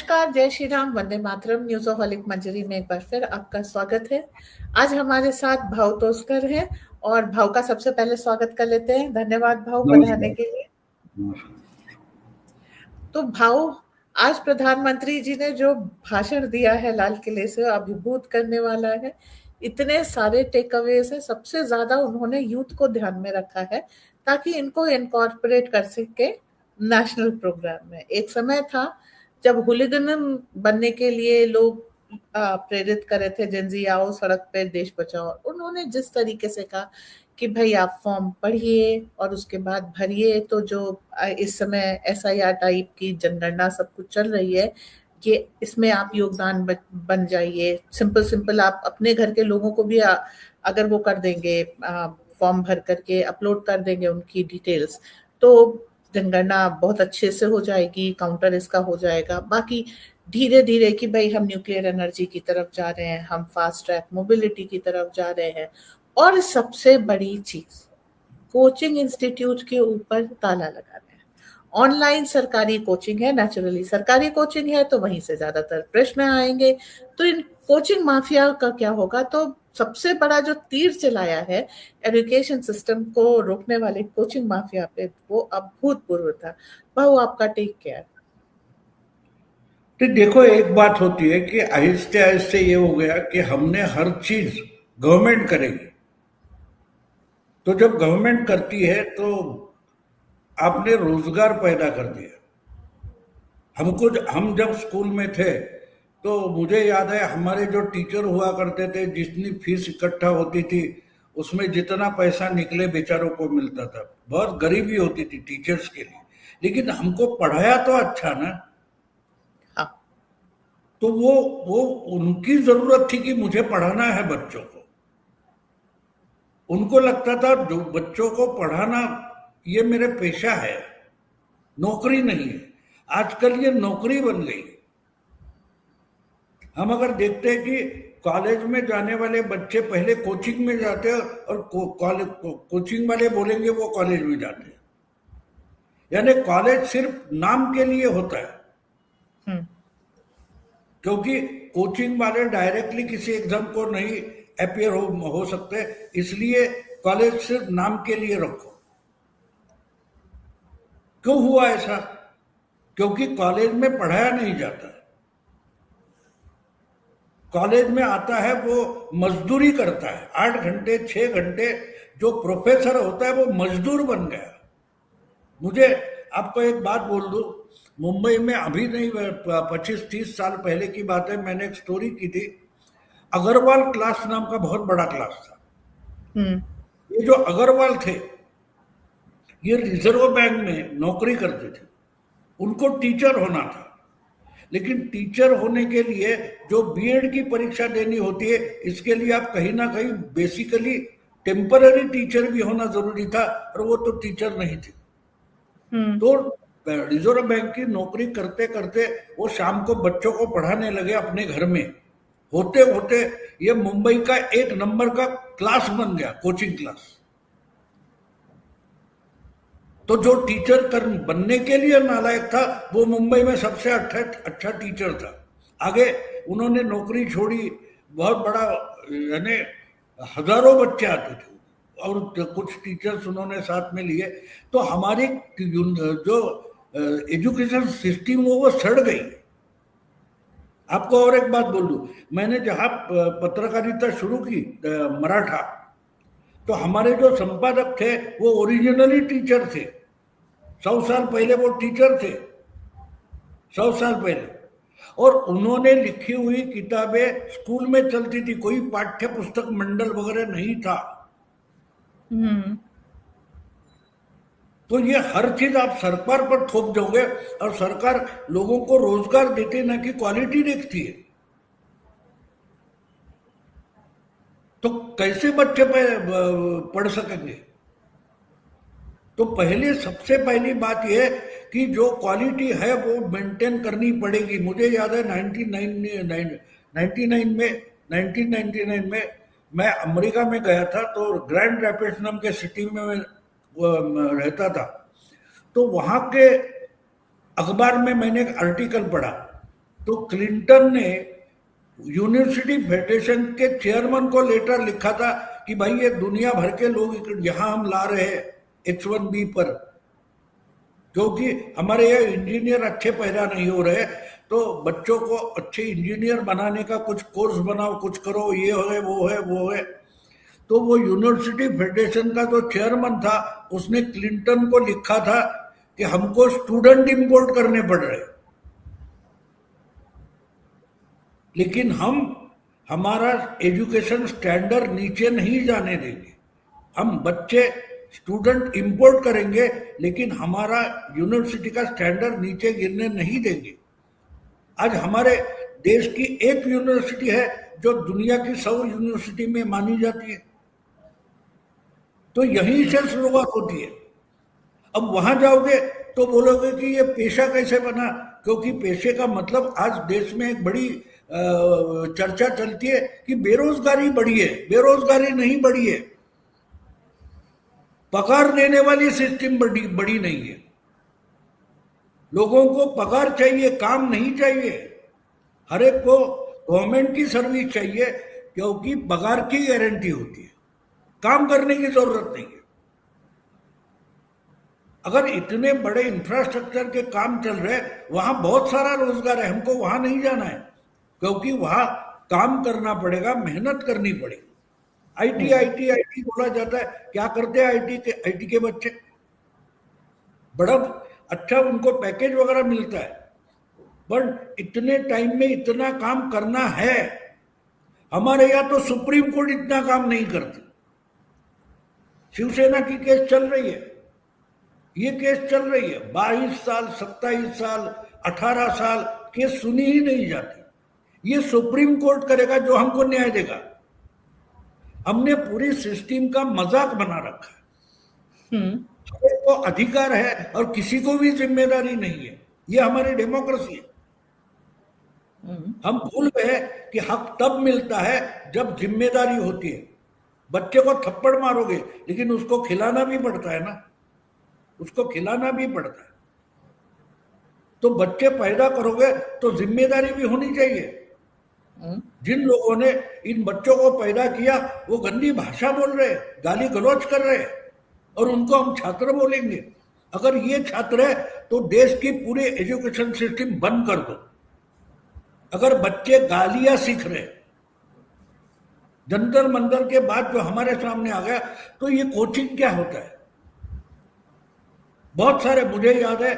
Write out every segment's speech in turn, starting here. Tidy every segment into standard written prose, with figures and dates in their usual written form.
नमस्कार, जय श्री राम, वंदे मातरम। न्यूज़ोहॉलिक मंजरी में एक बार फिर आपका स्वागत है। आज हमारे साथ भाव तोस्कर हैं और भाव का सबसे पहले स्वागत कर लेते हैं। धन्यवाद भाव पधारने के लिए। तो भाव, आज प्रधानमंत्री जी ने जो भाषण दिया है लाल किले से अभिभूत करने वाला है। इतने सारे टेक अवेज है। सबसे ज्यादा उन्होंने यूथ को ध्यान में रखा है ताकि इनको इनकॉर्पोरेट कर सके नेशनल प्रोग्राम में। एक समय था जब हुलिगन बनने के लिए लोग प्रेरित कर रहे थे, जेंजी आओ सड़क पे देश बचाओ। उन्होंने जिस तरीके से कहा कि भाई आप फॉर्म पढ़िए और उसके बाद भरिए, तो जो इस समय SIR टाइप की जनगणना सब कुछ चल रही है कि इसमें आप योगदान बन जाइए। सिंपल आप अपने घर के लोगों को भी अगर वो कर देंगे, फॉर्म भर करके अपलोड कर देंगे उनकी डिटेल्स, तो जनगणना बहुत अच्छे से हो जाएगी, काउंटर इसका हो जाएगा। बाकी धीरे धीरे कि भाई हम न्यूक्लियर एनर्जी की तरफ जा रहे हैं, हम फास्ट ट्रैक मोबिलिटी की तरफ जा रहे हैं। और सबसे बड़ी चीज, कोचिंग इंस्टीट्यूट के ऊपर ताला लगा रहे हैं। ऑनलाइन सरकारी कोचिंग है, नेचुरली सरकारी कोचिंग है तो वहीं से ज्यादातर प्रश्न आएंगे। तो इन कोचिंग माफिया का क्या होगा? तो सबसे बड़ा जो तीर चलाया है एजुकेशन सिस्टम को रोकने वाले कोचिंग माफिया पे, वो अभूतपूर्व था। भाऊ, आपका टेक क्या है? तो देखो, एक बात होती है कि आहिस्ते आहिस्ते ये हो गया कि हमने हर चीज गवर्नमेंट करेगी। तो जब गवर्नमेंट करती है तो आपने रोजगार पैदा कर दिया। हम जब स्कूल में थे तो मुझे याद है हमारे जो टीचर हुआ करते थे, जितनी फीस इकट्ठा होती थी उसमें जितना पैसा निकले बेचारों को मिलता था। बहुत गरीबी होती थी टीचर्स के लिए, लेकिन हमको पढ़ाया तो अच्छा ना। हाँ। तो वो उनकी जरूरत थी कि मुझे पढ़ाना है बच्चों को। उनको लगता था जो बच्चों को पढ़ाना ये मेरे पेशा है, नौकरी नहीं है। आजकल ये नौकरी बन गई। हम अगर देखते हैं कि कॉलेज में जाने वाले बच्चे पहले कोचिंग में जाते हैं और कोचिंग वाले बोलेंगे वो कॉलेज में जाते हैं। यानी कॉलेज सिर्फ नाम के लिए होता है, क्योंकि कोचिंग वाले डायरेक्टली किसी एग्जाम को नहीं अपियर हो सकते, इसलिए कॉलेज सिर्फ नाम के लिए रखो। क्यों हुआ ऐसा? क्योंकि कॉलेज में पढ़ाया नहीं जाता। कॉलेज में आता है वो मजदूरी करता है, 8 घंटे 6 घंटे। जो प्रोफेसर होता है वो मजदूर बन गया। मुझे आपको एक बात बोल दूं, मुंबई में अभी नहीं, 25-30 साल पहले की बात है, मैंने एक स्टोरी की थी। अग्रवाल क्लास नाम का बहुत बड़ा क्लास था। ये जो अग्रवाल थे ये रिजर्व बैंक में नौकरी करते थे। उनको टीचर होना था, लेकिन टीचर होने के लिए जो बीएड की परीक्षा देनी होती है, इसके लिए आप कहीं ना कहीं बेसिकली टेम्पररी टीचर भी होना जरूरी था, और वो तो टीचर नहीं थे। तो रिजर्व बैंक की नौकरी करते करते वो शाम को बच्चों को पढ़ाने लगे अपने घर में। होते होते ये मुंबई का 1 नंबर का क्लास बन गया, कोचिंग क्लास। तो जो टीचर बनने के लिए नालायक था वो मुंबई में सबसे अच्छा टीचर था। आगे उन्होंने नौकरी छोड़ी, बहुत बड़ा, यानी हजारों बच्चे आते थे और कुछ टीचर्स उन्होंने साथ में लिए। तो हमारी जो एजुकेशन सिस्टम वो सड़ गई। आपको और एक बात बोल दूं, मैंने जहां पत्रकारिता शुरू की मराठा, तो हमारे जो संपादक थे वो ओरिजिनली टीचर थे। 100 साल पहले वो टीचर थे, 100 साल पहले। और उन्होंने लिखी हुई किताबें स्कूल में चलती थी, कोई पाठ्य पुस्तक मंडल वगैरह नहीं था। तो ये हर चीज आप सरकार पर थोप दोगे, और सरकार लोगों को रोजगार देती ना कि क्वालिटी देखती है, तो कैसे बच्चे पढ़ सकेंगे? तो पहले सबसे पहली बात यह कि जो क्वालिटी है वो मेंटेन करनी पड़ेगी। मुझे याद है 1999 में मैं अमेरिका में गया था, तो ग्रैंड रैपिड्स नाम के सिटी में मैं रहता था। तो वहाँ के अखबार में मैंने एक आर्टिकल पढ़ा, तो क्लिंटन ने यूनिवर्सिटी फेडरेशन के चेयरमैन को लेटर लिखा था कि भाई ये दुनिया भर के लोग यहाँ हम ला रहे हैं H1B पर, क्योंकि हमारे यहाँ इंजीनियर अच्छे पैदा नहीं हो रहे, तो बच्चों को अच्छे इंजीनियर बनाने का कुछ कोर्स बनाओ, कुछ करो, ये है वो है वो है। तो वो यूनिवर्सिटी फेडरेशन का जो चेयरमैन था उसने क्लिंटन को लिखा था कि हमको स्टूडेंट इंपोर्ट करने पड़ रहे, लेकिन हम हमारा एजुकेशन स्टैंडर्ड नीचे नहीं जाने देंगे। हम बच्चे स्टूडेंट इंपोर्ट करेंगे लेकिन हमारा यूनिवर्सिटी का स्टैंडर्ड नीचे गिरने नहीं देंगे। आज हमारे देश की एक यूनिवर्सिटी है जो दुनिया की 100 यूनिवर्सिटी में मानी जाती है, तो यहीं से शुरुआत होती है। अब वहां जाओगे तो बोलोगे कि ये पेशा कैसे बना, क्योंकि पेशे का मतलब आज देश में एक बड़ी चर्चा चलती है कि बेरोजगारी बढ़ी है। बेरोजगारी नहीं बढ़ी है, पगार देने वाली सिस्टम बड़ी नहीं है। लोगों को पगार चाहिए, काम नहीं चाहिए। हर एक को गवर्नमेंट की सर्विस चाहिए, क्योंकि पगार की गारंटी होती है, काम करने की जरूरत नहीं है। अगर इतने बड़े इंफ्रास्ट्रक्चर के काम चल रहे हैं, वहां बहुत सारा रोजगार है, हमको वहां नहीं जाना है, क्योंकि वहां काम करना पड़ेगा, मेहनत करनी पड़ेगी। आईटी आईटी आईटी बोला जाता है, क्या करते हैं आईटी के बच्चे? बड़ा अच्छा उनको पैकेज वगैरह मिलता है, पर इतने टाइम में इतना काम करना है। हमारे यहाँ तो सुप्रीम कोर्ट इतना काम नहीं करती। शिवसेना की केस चल रही है, ये केस चल रही है, 22 साल 27 साल 18 साल केस सुनी ही नहीं जाती। ये सुप्रीम कोर्ट करेगा जो हमको न्याय देगा। हमने पूरी सिस्टम का मजाक बना रखा है। को अधिकार है और किसी को भी जिम्मेदारी नहीं है। ये हमारी डेमोक्रेसी है। हम भूल गए कि हक तब मिलता है जब जिम्मेदारी होती है। बच्चे को थप्पड़ मारोगे लेकिन उसको खिलाना भी पड़ता है ना, उसको खिलाना भी पड़ता है। तो बच्चे पैदा करोगे तो जिम्मेदारी भी होनी चाहिए। जिन लोगों ने इन बच्चों को पैदा किया वो गंदी भाषा बोल रहे, गाली गलौज कर रहे, और उनको हम छात्र बोलेंगे। अगर ये छात्र है तो देश की पूरी एजुकेशन सिस्टम बंद कर दो। अगर बच्चे गालियां सीख रहे, जंतर मंतर के बाद जो हमारे सामने आ गया, तो ये कोचिंग क्या होता है? बहुत सारे, मुझे याद है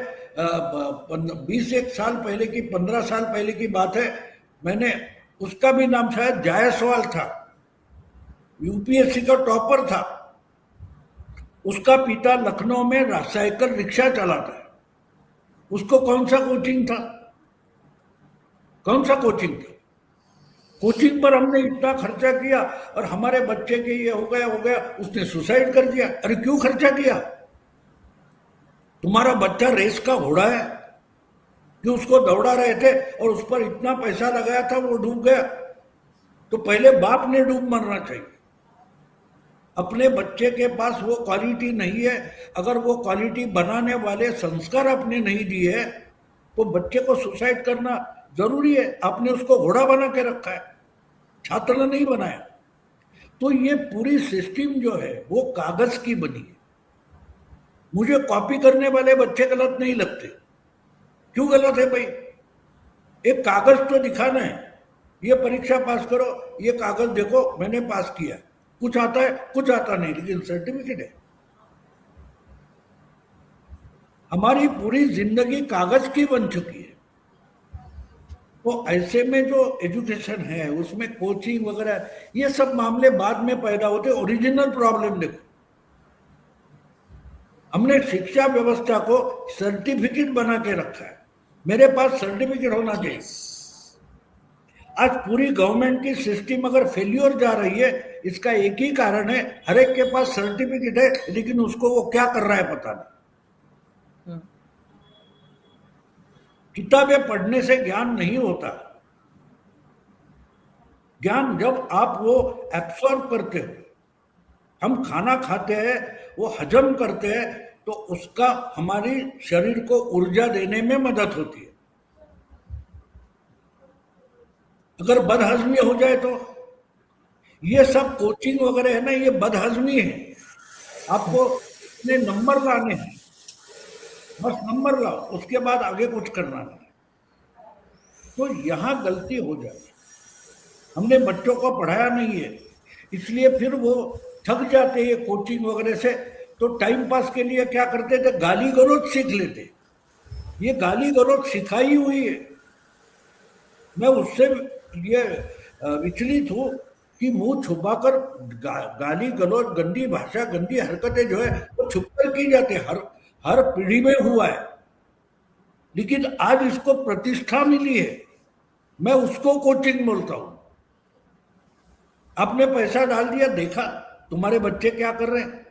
20 साल पहले की, 15 साल पहले की बात है, मैंने, उसका भी नाम शायद जायसवाल था, यूपीएससी का टॉपर था। उसका पिता लखनऊ में साइकिल रिक्शा चलाता है। उसको कौन सा कोचिंग था? कौन सा कोचिंग था? कोचिंग पर हमने इतना खर्चा किया और हमारे बच्चे के ये हो गया, उसने सुसाइड कर दिया। अरे क्यों खर्चा किया? तुम्हारा बच्चा रेस का घोड़ा है कि उसको दौड़ा रहे थे और उस पर इतना पैसा लगाया था, वो डूब गया। तो पहले बाप ने डूब मरना चाहिए। अपने बच्चे के पास वो क्वालिटी नहीं है, अगर वो क्वालिटी बनाने वाले संस्कार आपने नहीं दिए तो बच्चे को सुसाइड करना जरूरी है। आपने उसको घोड़ा बना के रखा है, छात्र नहीं बनाया। तो ये पूरी सिस्टम जो है वो कागज की बनी है। मुझे कॉपी करने वाले बच्चे गलत नहीं लगते। क्यों गलत है भाई? एक कागज तो दिखाना है, ये परीक्षा पास करो, ये कागज देखो मैंने पास किया। कुछ आता है, कुछ आता नहीं, लेकिन सर्टिफिकेट है। हमारी पूरी जिंदगी कागज की बन चुकी है। तो ऐसे में जो एजुकेशन है उसमें कोचिंग वगैरह ये सब मामले बाद में पैदा होते। ओरिजिनल प्रॉब्लम देखो, हमने शिक्षा व्यवस्था को सर्टिफिकेट बना के रखा है। मेरे पास सर्टिफिकेट होना चाहिए। आज पूरी गवर्नमेंट की सिस्टम अगर फेल्योर जा रही है, इसका एक ही कारण है, हर एक के पास सर्टिफिकेट है लेकिन उसको वो क्या कर रहा है पता नहीं। किताबें पढ़ने से ज्ञान नहीं होता। ज्ञान जब आप वो एब्सॉर्ब करते हो, हम खाना खाते हैं, वो हजम करते हैं, तो उसका हमारी शरीर को ऊर्जा देने में मदद होती है। अगर बदहजमी हो जाए तो ये सब कोचिंग वगैरह है ना, ये बदहजमी है। आपको इतने नंबर लाने हैं, बस नंबर लाओ, उसके बाद आगे कुछ करना नहीं। तो यहां गलती हो जाती, हमने बच्चों को पढ़ाया नहीं है, इसलिए फिर वो थक जाते हैं कोचिंग वगैरह से। तो टाइम पास के लिए क्या करते थे, गाली गलौज सीख लेते। ये गाली गलौज सिखाई हुई है। मैं उससे ये विचलित हूं कि मुंह छुपाकर गाली गलौज, गंदी भाषा, गंदी हरकतें जो है वो छुपकर की जाती है। हर हर पीढ़ी में हुआ है, लेकिन आज इसको प्रतिष्ठा मिली है, मैं उसको कोचिंग बोलता हूं। आपने पैसा डाल दिया, देखा तुम्हारे बच्चे क्या कर रहे हैं।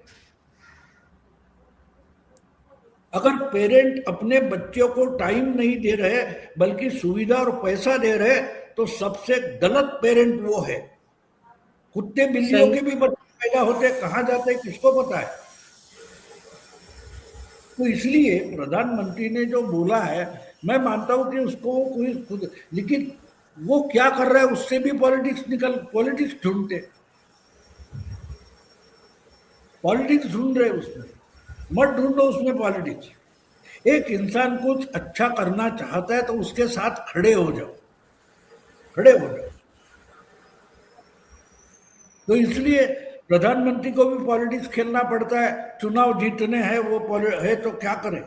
अगर पेरेंट अपने बच्चों को टाइम नहीं दे रहे बल्कि सुविधा और पैसा दे रहे, तो सबसे गलत पेरेंट वो है। कुत्ते बिल्लियों सही। के भी बच्चे पैदा होते, कहां जाते किसको पता है। तो इसलिए प्रधानमंत्री ने जो बोला है, मैं मानता हूं कि उसको कोई खुद, लेकिन वो क्या कर रहा है उससे भी पॉलिटिक्स ढूंढते, पॉलिटिक्स ढूंढ रहे उसमें। मत ढूंढो उसमें पॉलिटिक्स। एक इंसान कुछ अच्छा करना चाहता है तो उसके साथ खड़े हो जाओ, खड़े हो जाओ। तो इसलिए प्रधानमंत्री को भी पॉलिटिक्स खेलना पड़ता है, चुनाव जीतने हैं वो है तो क्या करें।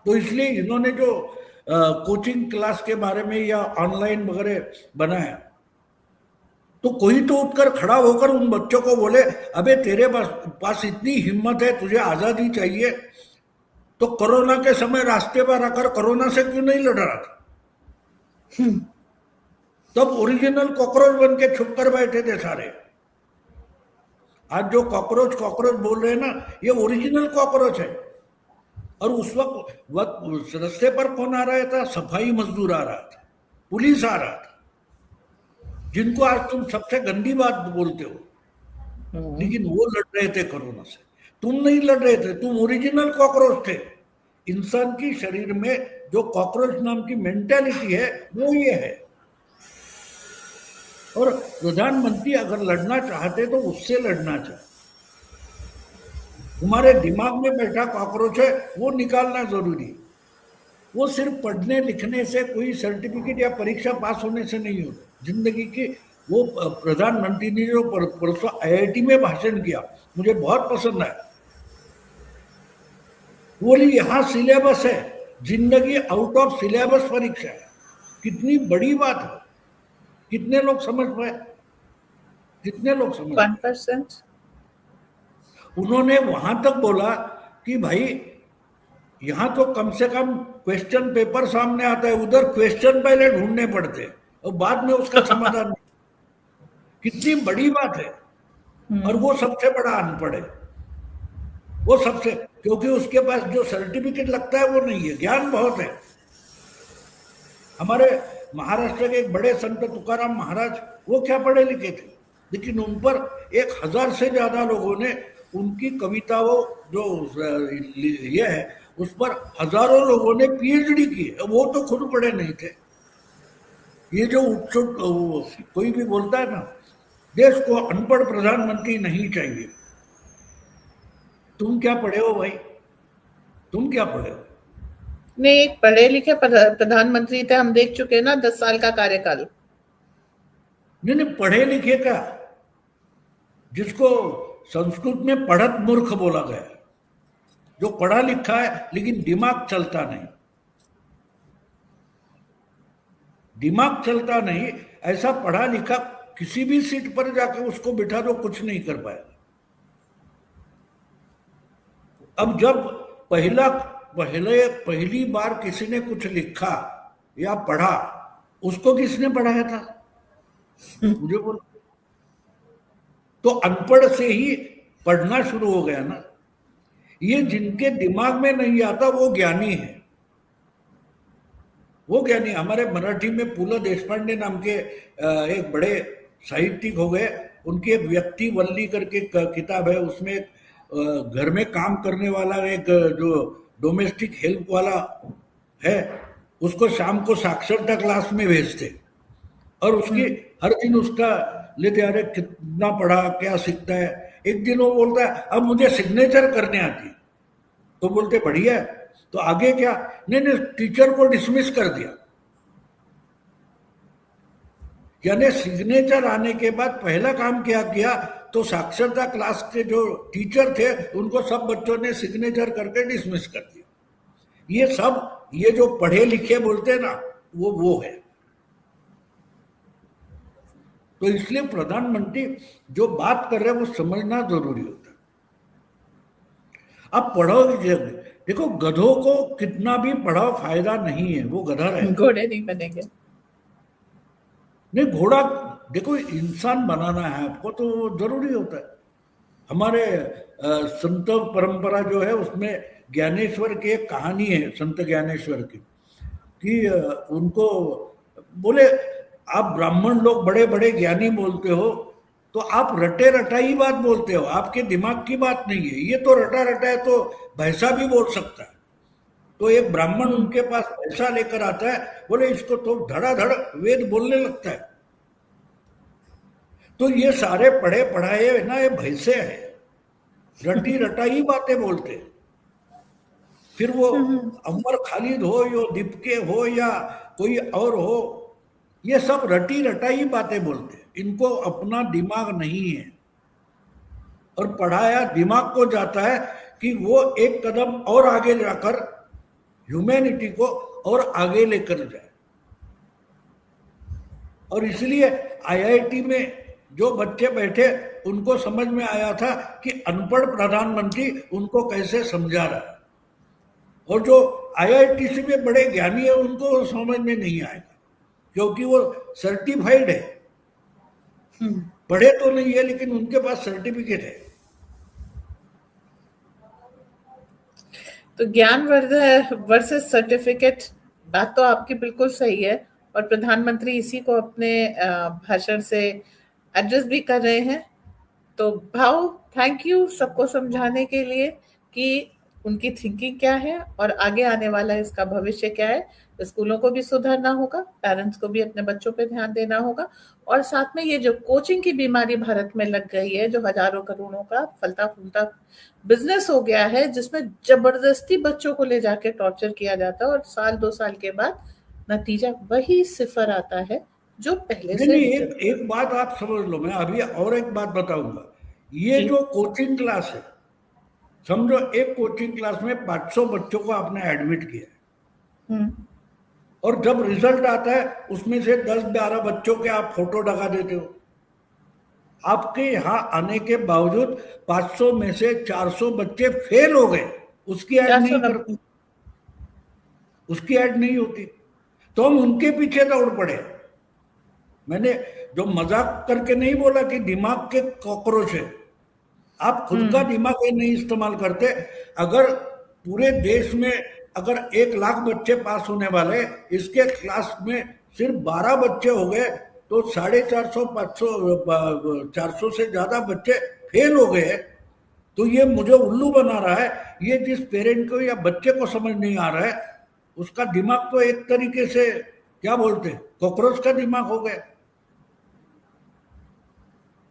तो इसलिए इन्होंने जो कोचिंग क्लास के बारे में या ऑनलाइन वगैरह बनाया, तो कोई तो उठकर खड़ा होकर उन बच्चों को बोले, अबे तेरे पास इतनी हिम्मत है, तुझे आजादी चाहिए, तो कोरोना के समय रास्ते पर आकर कोरोना से क्यों नहीं लड़ रहा था। तब ओरिजिनल कॉकरोच बन के छुप कर बैठे थे सारे। आज जो कॉकरोच कॉकरोच बोल रहे हैं ना, ये ओरिजिनल कॉकरोच है। और उस वक्त रास्ते पर कौन आ रहा था, सफाई मजदूर आ रहा था, पुलिस आ रहा था, जिनको आज तुम सबसे गंदी बात बोलते हो, लेकिन वो लड़ रहे थे कोरोना से। तुम नहीं लड़ रहे थे, तुम ओरिजिनल कॉकरोच थे। इंसान की शरीर में जो कॉकरोच नाम की मेंटेलिटी है वो ये है। और प्रधानमंत्री अगर लड़ना चाहते तो उससे लड़ना चाहते। तुम्हारे दिमाग में बैठा कॉकरोच है वो निकालना जरूरी है। वो सिर्फ पढ़ने लिखने से, कोई सर्टिफिकेट या परीक्षा पास होने से नहीं होता जिंदगी की। वो प्रधानमंत्री ने जो परसों आईआईटी में भाषण किया, मुझे बहुत पसंद आया। बोली यहां सिलेबस है, जिंदगी आउट ऑफ सिलेबस परीक्षा है। कितनी बड़ी बात है, कितने लोग समझ पाए, कितने लोग समझ पाए। 1%। उन्होंने वहां तक बोला कि भाई यहां तो कम से कम क्वेश्चन पेपर सामने आता है, उधर क्वेश्चन पहले ढूंढने पड़ते हैं और बाद में उसका समाधान। कितनी बड़ी बात है। और वो सबसे बड़ा अनपढ़ है, वो सबसे, क्योंकि उसके पास जो सर्टिफिकेट लगता है वो नहीं है, ज्ञान बहुत है। हमारे महाराष्ट्र के एक बड़े संत तुकाराम महाराज, वो क्या पढ़े लिखे थे, लेकिन उन पर 1000 से ज्यादा लोगों ने उनकी कविताओं जो ये है उस पर हजारों लोगों ने पीएचडी की। वो तो खुद पढ़े नहीं थे। ये जो कोई भी बोलता है ना, देश को अनपढ़ प्रधानमंत्री नहीं चाहिए। तुम क्या पढ़े हो भाई, तुम क्या पढ़े हो। नहीं, एक पढ़े लिखे प्रधानमंत्री थे, हम देख चुके हैं ना 10 साल का कार्यकाल। नहीं, पढ़े लिखे का, जिसको संस्कृत में पढ़त मूर्ख बोला गया, जो पढ़ा लिखा है लेकिन दिमाग चलता नहीं, दिमाग चलता नहीं, ऐसा पढ़ा लिखा किसी भी सीट पर जाकर उसको बिठा दो, कुछ नहीं कर पाएगा। अब जब पहली बार किसी ने कुछ लिखा या पढ़ा, उसको किसने पढ़ाया था, मुझे बोलो। तो अनपढ़ से ही पढ़ना शुरू हो गया ना। ये जिनके दिमाग में नहीं आता वो ज्ञानी है, वो ज्ञानी। हमारे मराठी में पुल देशपांडे नाम के एक बड़े साहित्यिक हो गए, उनकी एक व्यक्ति वल्ली करके किताब है, उसमें घर में काम करने वाला एक जो डोमेस्टिक हेल्प वाला है, उसको शाम को साक्षरता क्लास में भेजते और उसकी हर दिन उसका लेते, अरे कितना पढ़ा, क्या सीखता है। एक दिन वो बोलता है अब मुझे सिग्नेचर करने आती, तो बोलते बढ़िया है, तो आगे क्या? नहीं नहीं, टीचर को डिसमिस कर दिया। यानी सिग्नेचर आने के बाद पहला काम क्या किया, तो साक्षरता क्लास के जो टीचर थे उनको सब बच्चों ने सिग्नेचर करके डिसमिस कर दिया। ये सब, ये जो पढ़े लिखे बोलते हैं ना, वो है। तो इसलिए प्रधानमंत्री जो बात कर रहे हैं वो समझना जरूरी होता है। अब पढ़ोगे, देखो गधों को कितना भी पढ़ाओ फायदा नहीं है, वो गधा रहेगा, घोड़े नहीं बनेंगे। नहीं घोड़ा, देखो इंसान बनाना है आपको तो जरूरी होता है। हमारे संत परंपरा जो है उसमें ज्ञानेश्वर की एक कहानी है, संत ज्ञानेश्वर की, कि उनको बोले आप ब्राह्मण लोग बड़े बड़े ज्ञानी बोलते हो, तो आप रटे रटाई बात बोलते हो, आपके दिमाग की बात नहीं है, ये तो रटा रटा है तो भैंसा भी बोल सकता है। तो एक ब्राह्मण उनके पास भैंसा लेकर आता है, बोले इसको तो धड़ाधड़ वेद बोलने लगता है। तो ये सारे पढ़े पढ़ाए ना ये भैंसे हैं, रटी रटाई बातें बोलते हैं। फिर वो अमर खालिद हो या दीपके हो या कोई और हो, ये सब रटी रटाई बातें बोलते हैं, इनको अपना दिमाग नहीं है। और पढ़ाया दिमाग को जाता है कि वो एक कदम और आगे जाकर ह्यूमैनिटी को और आगे लेकर जाए। और इसलिए आईआईटी में जो बच्चे बैठे उनको समझ में आया था कि अनपढ़ प्रधानमंत्री उनको कैसे समझा रहा है, और जो आईआईटी से भी बड़े ज्ञानी है उनको समझ में नहीं आएगा, क्योंकि वो सर्टिफाइड है, पढ़े तो नहीं है लेकिन उनके पास सर्टिफिकेट है। तो ज्ञान वर्सेस सर्टिफिकेट, बात तो आपकी बिल्कुल सही है, और प्रधानमंत्री इसी को अपने भाषण से एड्रेस भी कर रहे हैं। तो भाव, थैंक यू सबको समझाने के लिए कि उनकी थिंकिंग क्या है और आगे आने वाला इसका भविष्य क्या है। स्कूलों को भी सुधारना होगा, पेरेंट्स को भी अपने बच्चों पे ध्यान देना होगा, और साथ में ये जो कोचिंग की बीमारी भारत में लग गई है, जो हजारों करोड़ों का फलता फूलता बिजनेस हो गया है, जिसमें जबरदस्ती बच्चों को ले जाके टॉर्चर किया जाता है और साल 2 साल के बाद नतीजा वही सिफर आता है जो पहले नहीं से नहीं, एक बात आप समझ लो, मैं अभी और एक बात बताऊंगा। ये जो कोचिंग क्लास है, समझो एक कोचिंग क्लास में 500 बच्चों को आपने एडमिट किया, और जब रिजल्ट आता है उसमें से 10-12 बच्चों के आप फोटो लगा देते हो। आपके यहाँ आने के बावजूद 500 में से 400 बच्चे फेल हो गए, उसकी ऐड नहीं करते, उसकी ऐड नहीं होती, तो हम उनके पीछे दौड़ पड़े। मैंने जो मजाक करके नहीं बोला कि दिमाग के कॉकरोच है, आप खुद का दिमाग ये नहीं इस्तेमाल करते। अगर पूरे देश में अगर 1 लाख बच्चे पास होने वाले, इसके क्लास में सिर्फ 12 बच्चे हो गए, तो 450 500 400 से ज्यादा बच्चे फेल हो गए। तो ये मुझे उल्लू बना रहा है। ये जिस पेरेंट को या बच्चे को समझ नहीं आ रहा है, उसका दिमाग तो एक तरीके से क्या बोलते हैं, कॉकरोच का दिमाग हो गया।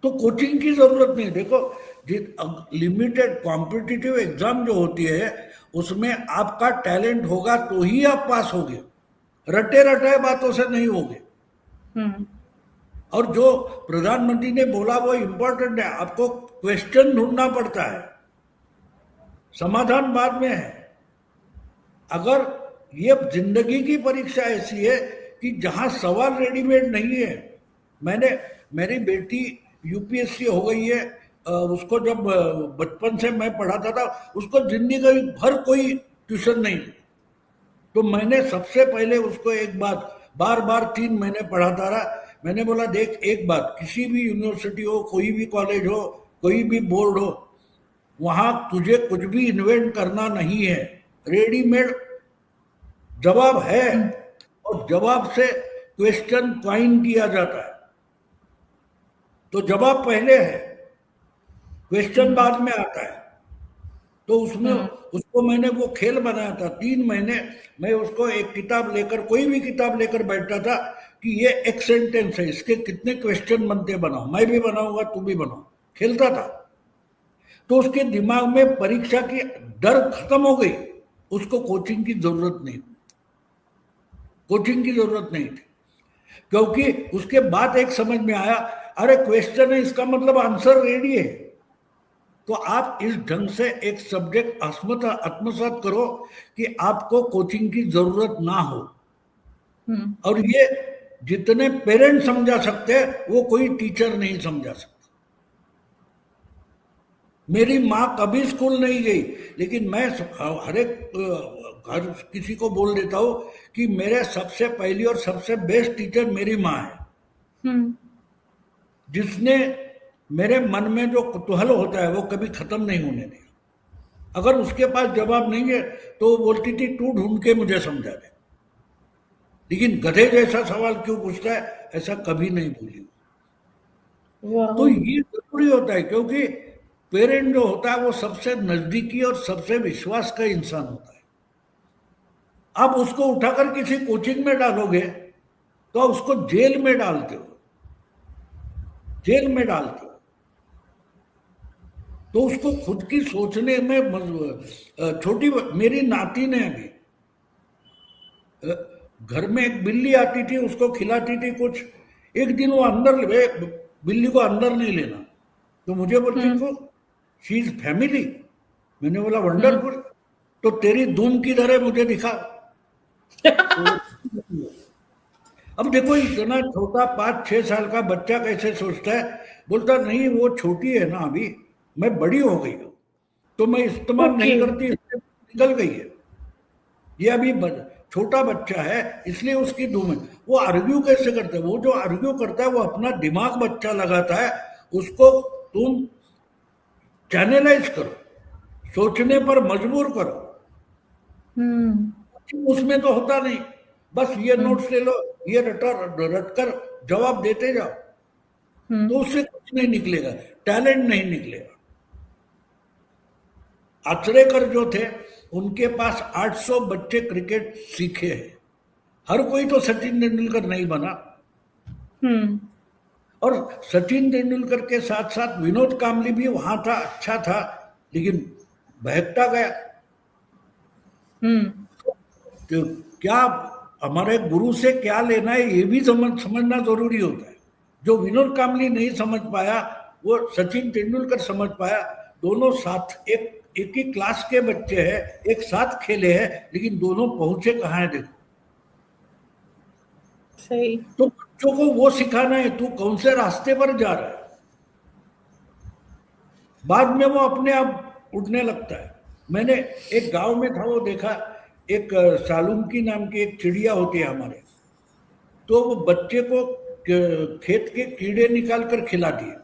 तो कोचिंग की जरूरत नहीं। देखो, लिमिटेड कॉम्पिटिटिव एग्जाम जो होती है उसमें आपका टैलेंट होगा तो ही आप पास होगे, रटे रटाए बातों से नहीं होगे। और जो प्रधानमंत्री ने बोला वो इंपॉर्टेंट है, आपको क्वेश्चन ढूंढना पड़ता है, समाधान बाद में है। अगर ये जिंदगी की परीक्षा ऐसी है कि जहां सवाल रेडीमेड नहीं है। मेरी बेटी यूपीएससी हो गई है, उसको जब बचपन से मैं पढ़ाता था, उसको जिंदगी भर कोई ट्यूशन नहीं, तो मैंने सबसे पहले उसको एक बात बार बार 3 महीने पढ़ाता रहा। मैंने बोला देख, एक बात, किसी भी यूनिवर्सिटी हो, कोई भी कॉलेज हो, कोई भी बोर्ड हो, वहां तुझे कुछ भी इन्वेंट करना नहीं है, रेडीमेड जवाब है, और जवाब से क्वेश्चन क्वाइन किया जाता है। तो जवाब पहले है, क्वेश्चन बाद में आता है। तो उसमें उसको मैंने वो खेल बनाया था। 3 महीने मैं उसको एक किताब लेकर, कोई भी किताब लेकर बैठता था कि ये एक सेंटेंस है, इसके कितने क्वेश्चन बनते, बनाओ, मैं भी बनाऊंगा, तू भी बनाओ, खेलता था। तो उसके दिमाग में परीक्षा की डर खत्म हो गई, उसको कोचिंग की जरूरत नहीं, कोचिंग की जरूरत नहीं थी। क्योंकि उसके बाद एक समझ में आया, अरे क्वेश्चन है, इसका मतलब आंसर रेडी है। तो आप इस ढंग से एक सब्जेक्ट आत्मसात करो कि आपको कोचिंग की जरूरत ना हो। और ये जितने पेरेंट समझा सकते हैं वो कोई टीचर नहीं समझा सकता। मेरी माँ कभी स्कूल नहीं गई, लेकिन मैं हर एक घर किसी को बोल देता हूँ कि मेरे सबसे पहली और सबसे बेस्ट टीचर मेरी माँ है, जिसने मेरे मन में जो कुतूहल होता है वो कभी खत्म नहीं होने दिया। अगर उसके पास जवाब नहीं है तो वो बोलती थी तू ढूंढ के मुझे समझा दे, लेकिन गधे जैसा सवाल क्यों पूछता है, ऐसा कभी नहीं बोली। तो ये जरूरी होता है, क्योंकि पेरेंट जो होता है वो सबसे नजदीकी और सबसे विश्वास का इंसान होता है। आप उसको उठाकर किसी कोचिंग में डालोगे तो उसको जेल में डालते हो, जेल में डालते हो। तो उसको खुद की सोचने में छोटी, मेरी नाती ने अभी घर में एक बिल्ली आती थी, उसको खिलाती थी कुछ, एक दिन वो अंदर, बिल्ली को अंदर नहीं लेना, तो मुझे बोलती को शी इज फैमिली। मैंने बोला वंडरफुल, तो तेरी धूम किधर है मुझे दिखा। अब देखो इतना छोटा 5-6 साल का बच्चा कैसे सोचता है, बोलता नहीं वो छोटी है ना, अभी मैं बड़ी हो गई हूँ तो मैं इस्तेमाल नहीं करती, निकल गई है, ये अभी छोटा बच्चा है इसलिए उसकी धूम है। वो आर्ग्यू कैसे करता है, वो जो आर्ग्यू करता है वो अपना दिमाग बच्चा लगाता है, उसको तुम चैनलाइज करो, सोचने पर मजबूर करो। उसमें तो होता नहीं, बस ये नोट्स ले लो, ये रट कर जवाब देते जाओ, तो उससे कुछ नहीं निकलेगा, टैलेंट नहीं निकलेगा। आचरेकर जो थे उनके पास 800 बच्चे क्रिकेट सीखे हैं, हर कोई तो सचिन तेंदुलकर नहीं बना। और सचिन तेंदुलकर के साथ साथ विनोद कांबली भी वहां था, अच्छा था, लेकिन बहकता गया। तो क्या हमारे गुरु से क्या लेना है ये भी समझना जरूरी होता है। जो विनोद कांबली नहीं समझ पाया वो सचिन तेंदुलकर समझ पाया। दोनों साथ एक ही क्लास के बच्चे हैं, एक साथ खेले हैं, लेकिन दोनों पहुंचे कहाँ है देखो। सही। तो बच्चों को वो सिखाना है तू कौन से रास्ते पर जा रहा है, बाद में वो अपने आप उठने लगता है। मैंने एक गांव में था वो देखा, एक सालुंकी नाम की एक चिड़िया होती है हमारे, तो वो बच्चे को खेत के कीड़े निकाल कर खिलाती है,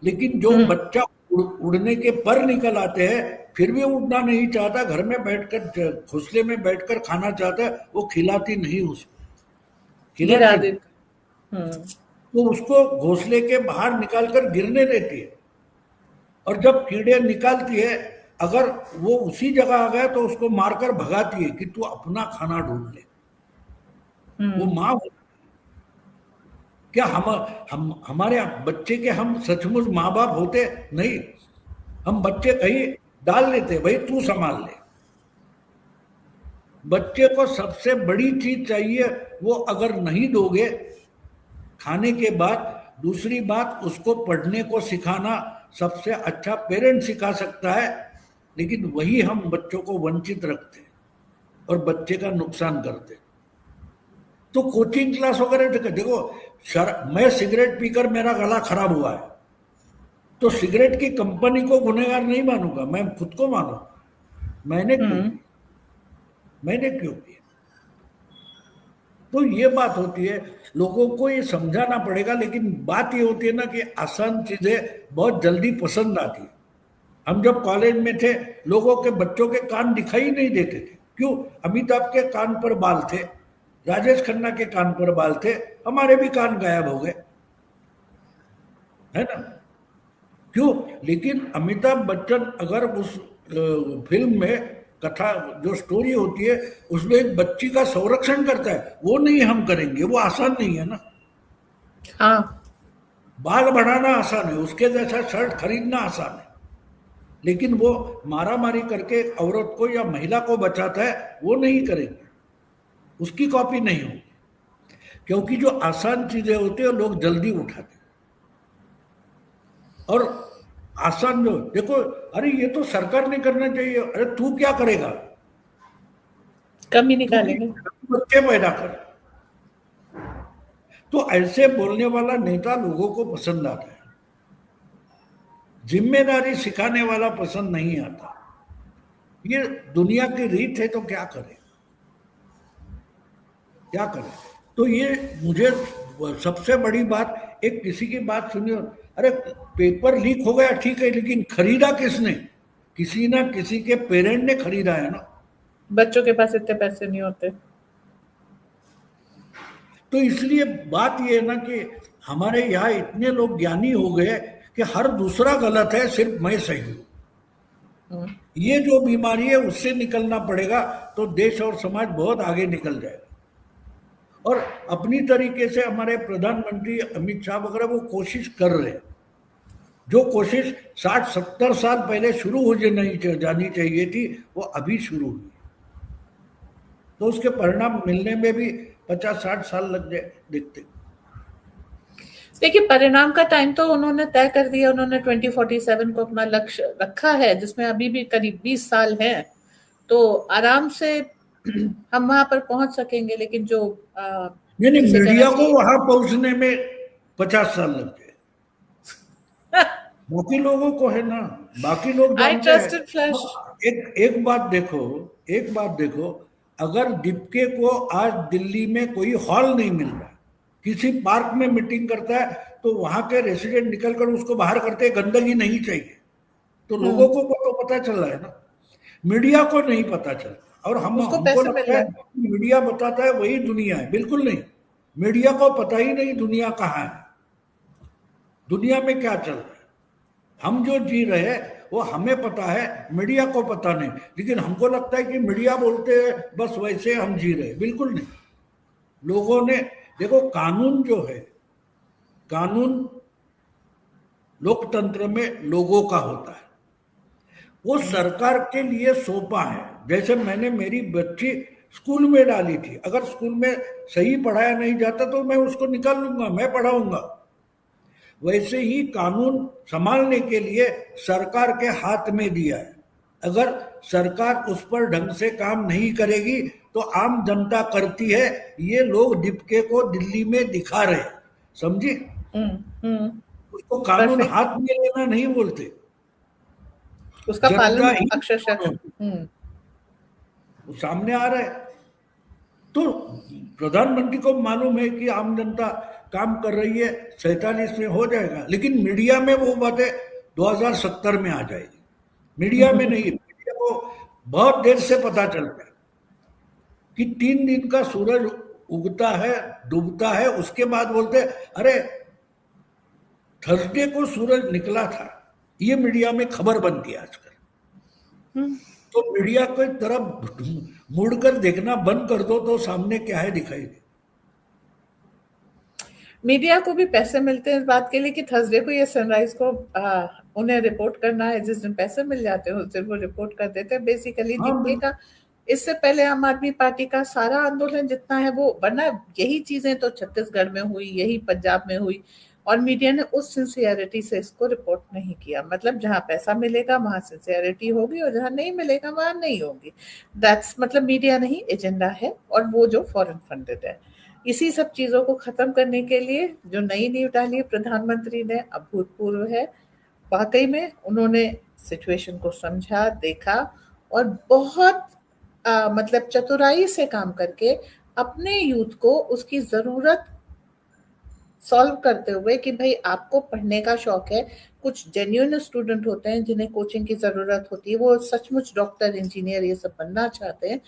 लेकिन जो बच्चा उड़ने के पर निकल आते हैं फिर भी उड़ना नहीं चाहता, घर में बैठकर घोंसले में बैठकर खाना चाहता है, वो खिलाती नहीं, उसको खिलाती तो उसको घोंसले के बाहर निकालकर गिरने देती है, और जब कीड़े निकालती है अगर वो उसी जगह आ गया तो उसको मारकर भगाती है कि तू अपना खाना ढूंढ ले। वो माँ, क्या हम हमारे बच्चे के हम सचमुच माँ बाप होते नहीं, हम बच्चे कहीं डाल लेते, भाई तू संभाल ले। बच्चे को सबसे बड़ी चीज चाहिए, वो अगर नहीं दोगे खाने के बाद, दूसरी बात उसको पढ़ने को सिखाना सबसे अच्छा पेरेंट सिखा सकता है, लेकिन वही हम बच्चों को वंचित रखते हैं और बच्चे का नुकसान करते हैं। तो कोचिंग क्लास वगैरह देखो, मैं सिगरेट पीकर मेरा गला खराब हुआ है तो सिगरेट की कंपनी को गुनहगार नहीं मानूंगा, मैं खुद को मानूंगा, मैंने क्यों किया। तो ये बात होती है, लोगों को ये समझाना पड़ेगा। लेकिन बात ये होती है ना कि आसान चीजें बहुत जल्दी पसंद आती है। हम जब कॉलेज में थे लोगों के बच्चों के कान दिखाई नहीं देते थे, क्यों? अमिताभ के कान पर बाल थे, राजेश खन्ना के कान पर बाल थे, हमारे भी कान गायब हो गए, है ना? क्यों? लेकिन अमिताभ बच्चन अगर उस फिल्म में कथा जो स्टोरी होती है उसमें एक बच्ची का संरक्षण करता है, वो नहीं हम करेंगे, वो आसान नहीं है ना। हाँ। बाल बढ़ाना आसान है, उसके जैसा शर्ट खरीदना आसान है, लेकिन वो मारा मारी करके औरत को या महिला को बचाता है, वो नहीं करेंगे, उसकी कॉपी नहीं होगी। क्योंकि जो आसान चीजें होती है लोग जल्दी उठाते हैं। और आसान जो देखो, अरे ये तो सरकार ने करना चाहिए, अरे तू क्या करेगा, कम ही तू निकालेंगे। बच्चे पैदा कर। तो ऐसे बोलने वाला नेता लोगों को पसंद आता है, जिम्मेदारी सिखाने वाला पसंद नहीं आता। ये दुनिया की रीत है, तो क्या करें, क्या करें। तो ये मुझे सबसे बड़ी बात, एक किसी की बात सुनी, अरे पेपर लीक हो गया ठीक है, लेकिन खरीदा किसने, किसी ना किसी के पेरेंट ने खरीदा है ना। बच्चों के पास इतने पैसे नहीं होते। तो इसलिए बात ये है ना कि हमारे यहाँ इतने लोग ज्ञानी हो गए कि हर दूसरा गलत है, सिर्फ मैं सही हूं। ये जो बीमारी है उससे निकलना पड़ेगा, तो देश और समाज बहुत आगे निकल जाएगा। और अपनी तरीके से हमारे प्रधानमंत्री अमित शाह वगैरह वो कोशिश कर रहे हैं, जो कोशिश 60-70 साल पहले शुरू हो जानी चाहिए थी, वो अभी शुरू हुई। तो उसके परिणाम मिलने में भी 50-60 साल लग जाए, देखते। देखिए, परिणाम का टाइम तो उन्होंने तय कर दिया, उन्होंने 2047 को अपना लक्ष्य रखा है, जिसमें अभी भी करीब 20 साल है, तो आराम से हम वहां पर पहुंच सकेंगे। लेकिन जो नहीं नहीं, जिसे कहना मीडिया को चाहिए वहां पहुंचने में 50 साल लग गए, बाकी लोगों को है ना, बाकी लोग आई जानते हैं। Trust in flash. एक एक बात देखो, एक बात देखो, अगर दीपके को आज दिल्ली में कोई हॉल नहीं मिल रहा, किसी पार्क में मीटिंग करता है, तो वहां के रेसिडेंट निकलकर उसको बाहर करते हैं, गंदगी नहीं चाहिए, तो लोगों को तो पता चल रहा है ना, मीडिया को नहीं पता चलता। और उसको हमको पैसे मिल लगता रहे है हैं। मीडिया बताता है वही दुनिया है, बिल्कुल नहीं। मीडिया को पता ही नहीं दुनिया कहाँ है, दुनिया में क्या चल रहा है। हम जो जी रहे हैं वो हमें पता है, मीडिया को पता नहीं। लेकिन हमको लगता है कि मीडिया बोलते हैं बस वैसे हम जी रहे, बिल्कुल नहीं। लोगों ने देखो, कानून जो है, कानून लोकतंत्र में लोगों का होता है, वो सरकार के लिए सौंपा है। जैसे मैंने मेरी बच्ची स्कूल में डाली थी, अगर स्कूल में सही पढ़ाया नहीं जाता तो मैं उसको निकाल लूंगा, मैं पढ़ाऊंगा। वैसे ही कानून संभालने के लिए सरकार के हाथ में दिया है। अगर सरकार उस पर ढंग से काम नहीं करेगी तो आम जनता करती है। ये लोग डिपके को दिल्ली में दिखा रहे हैं, समझी। हम्म। उसको कानून परफेक्ट। हाथ में लेना नहीं बोलते, उसका जनता पालन ही अक्षरशः। वो सामने आ रहा है। तो प्रधानमंत्री को मालूम है कि आम जनता काम कर रही है, 47 में हो जाएगा, लेकिन मीडिया में वो बातें 2070 में आ जाएगी। मीडिया में नहीं, मीडिया को बहुत देर से पता चलता है कि 3 दिन का सूरज उगता है डूबता है, उसके बाद बोलते अरे थर्सडे को सूरज निकला था, ये मीडिया में खबर बनती है आजकल। तो मीडिया को तरफ मुड़कर देखना बंद कर दो, तो सामने क्या है दिखाई दे। मीडिया को भी पैसे मिलते हैं इस बात के लिए कि थर्सडे को या सनराइज को उन्हें रिपोर्ट करना है। जिस दिन पैसे मिल जाते हैं उस दिन वो रिपोर्ट कर देते हैं। बेसिकली हाँ दीपिका का, इससे पहले आम आदमी पार्टी का सारा आंदोलन जितना है वो, वरना यही चीजें तो छत्तीसगढ़ में हुई, यही पंजाब में हुई, और मीडिया ने उस सिंसियरिटी से इसको रिपोर्ट नहीं किया। मतलब जहां पैसा मिलेगा वहां सिंसियरिटी होगी, और जहां नहीं मिलेगा वहां नहीं होगी। दैट्स मतलब मीडिया नहीं, एजेंडा है, और वो जो फॉरेन फंडेड है। इसी सब चीजों को खत्म करने के लिए जो नई नींव डाली है प्रधानमंत्री ने, अभूतपूर्व है। वाकई में उन्होंने सिचुएशन को समझा, देखा, और बहुत मतलब चतुराई से काम करके अपने यूथ को उसकी जरूरत सॉल्व करते हुए कि भाई आपको पढ़ने का शौक है। कुछ जेन्युइन स्टूडेंट होते हैं जिन्हें कोचिंग की जरूरत होती है, वो सचमुच डॉक्टर, इंजीनियर ये सब बनना चाहते हैं,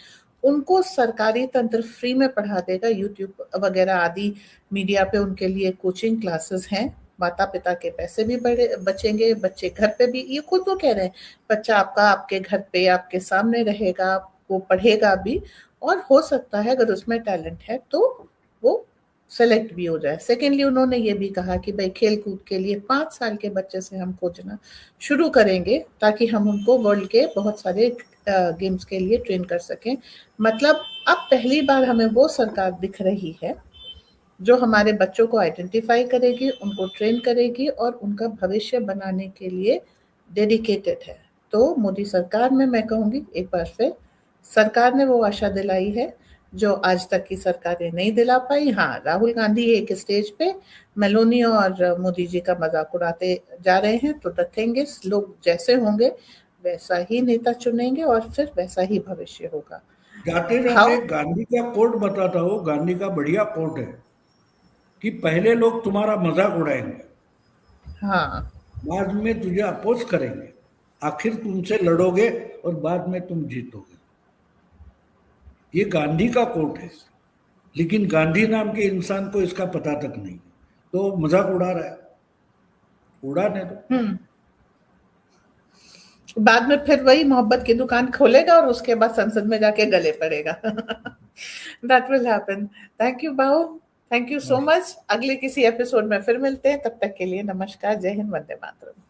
उनको सरकारी तंत्र फ्री में पढ़ा देगा। यूट्यूब वगैरह आदि मीडिया पे उनके लिए कोचिंग क्लासेस हैं, माता पिता के पैसे भी बड़े बचेंगे, बच्चे घर पे भी, ये खुद तो कह रहे हैं, बच्चा आपका आपके घर पे आपके सामने रहेगा, वो पढ़ेगा भी, और हो सकता है अगर उसमें टैलेंट है तो वो सेलेक्ट भी हो जाए। सेकेंडली उन्होंने ये भी कहा कि भाई खेल कूद के लिए 5 साल के बच्चे से हम खोजना शुरू करेंगे ताकि हम उनको वर्ल्ड के बहुत सारे गेम्स के लिए ट्रेन कर सकें। मतलब अब पहली बार हमें वो सरकार दिख रही है जो हमारे बच्चों को आइडेंटिफाई करेगी, उनको ट्रेन करेगी और उनका भविष्य बनाने के लिए डेडिकेटेड है। तो मोदी सरकार में मैं कहूंगी एक बार फिर, सरकार ने वो आशा दिलाई है जो आज तक की सरकारें नहीं दिला पाई। हाँ, राहुल गांधी एक स्टेज पे मेलोनी और मोदी जी का मजाक उड़ाते जा रहे हैं, तो द थिंग इज लोग जैसे होंगे वैसा ही नेता चुनेंगे और फिर वैसा ही भविष्य होगा। जाते जाते हाउ गांधी का कोट बताता हूँ, गांधी का बढ़िया कोट है कि पहले लोग तुम्हारा मजाक उड़ाएंगे, हाँ बाद में तुझे अपोज करेंगे, आखिर तुमसे लड़ोगे और बाद में तुम जीतोगे। ये गांधी का कोट है, लेकिन गांधी नाम के इंसान को इसका पता तक नहीं, तो मजाक उड़ा रहा है, उड़ाने दो। बाद में फिर वही मोहब्बत की दुकान खोलेगा और उसके बाद संसद में जाके गले पड़ेगा। That will happen. Thank you Bahu, thank you so much. अगले किसी एपिसोड में फिर मिलते हैं, तब तक के लिए नमस्कार, जय हिंद, वंदे मातरम।